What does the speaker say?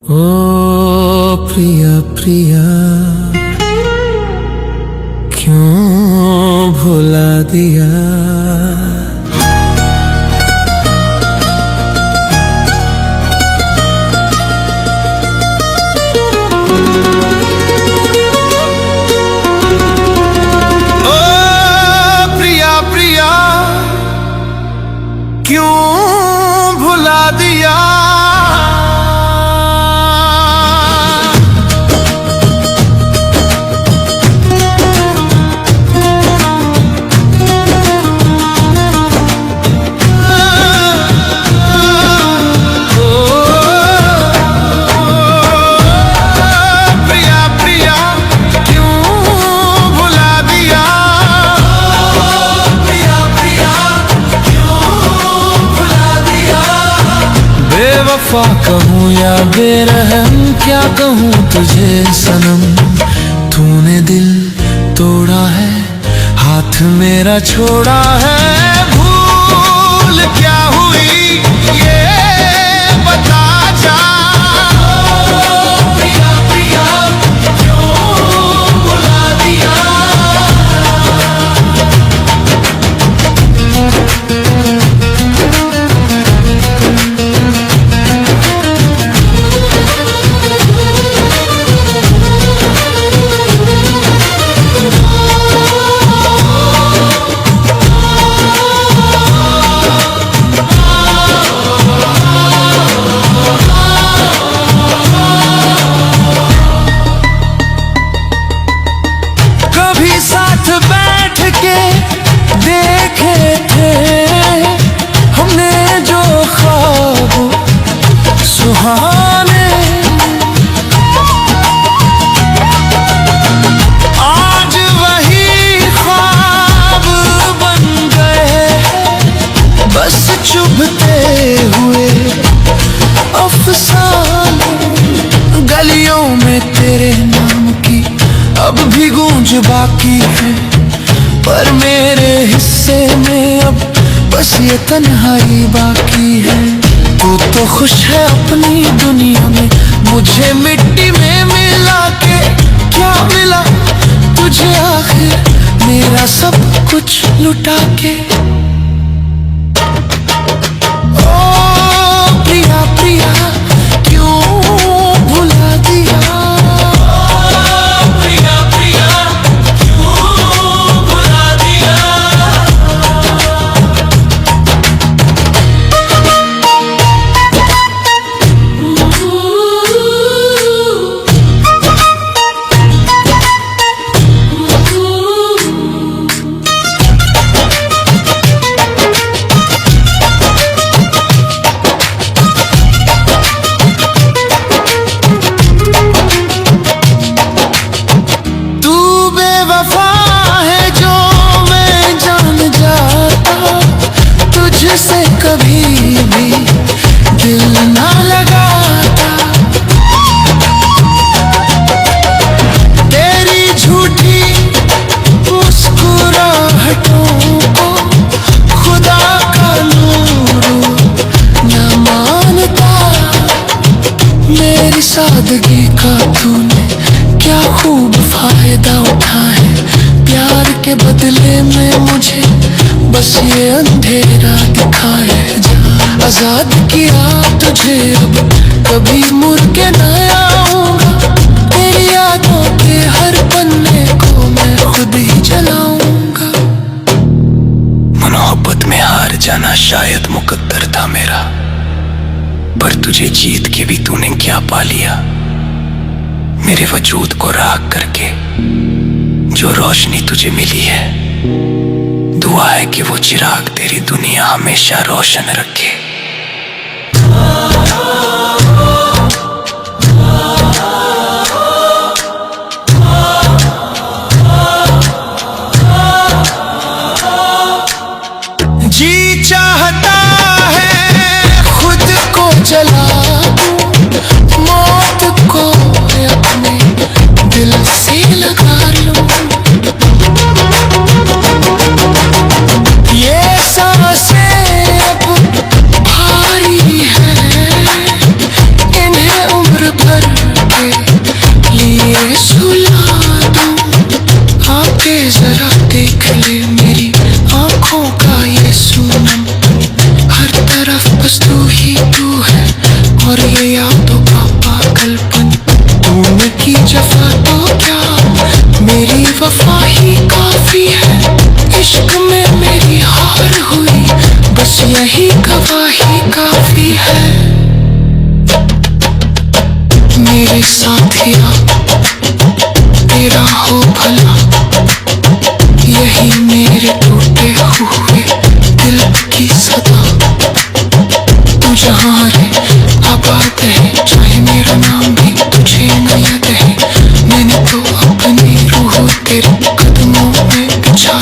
ओ प्रिया प्रिया क्यों भुला दिया। ओ प्रिया प्रिया क्यों भुला दिया। बेवफा कहूँ या बेरहम क्या कहूँ तुझे सनम, तूने दिल तोड़ा है हाथ मेरा छोड़ा है। भूल क्या हुई ये बता जा। प्रिया प्रिया क्यों भुला दिया। साथ बैठ के देखे थे हमने जो ख्वाब सुहाने, आज वही ख्वाब बन गए बस चुभते हुए अफसाने। गलियों में तेरे नाम की अब भी गूंज बाकी है, पर मेरे हिस्से में अब बस ये तन्हाई बाकी है। तू तो खुश है अपनी दुनिया में, मुझे मिट्टी में मिला के क्या मिला तुझे आखिर मेरा सब कुछ लुटा के। ओ प्रिया प्रिया क्यों भुला दिया। से कभी भी दिल ना लगाता, तेरी झूठी मुस्कुराहटों को खुदा का नूर न मानता। मेरी सादगी का तूने क्या खूब फायदा उठा है, प्यार के बदले में मुझे बस ये अंधेरा दिखाए जा। आजाद किया तुझे अब कभी मुड़ के न आऊंगा, तेरी यादों के हर पन्ने को मैं खुद ही जलाऊंगा। मोहब्बत में हार जाना शायद मुकद्दर था मेरा, पर तुझे जीत के भी तूने क्या पा लिया। मेरे वजूद को राख करके जो रोशनी तुझे मिली है, दुआ है कि वो चिराग तेरी दुनिया हमेशा रोशन रखे। जी चाहता है खुद को जला दूं, मौत को अपने दिल से लगा लूं। ये सांसें अब किया तेरा हो भला, यही मेरे टूटे हुए दिल की सदा। तू जहाँ है आबाद है, चाहे मेरा नाम भी तुझे न याद है। मैंने तो अपनी रूह तेरे कदमों में बिछा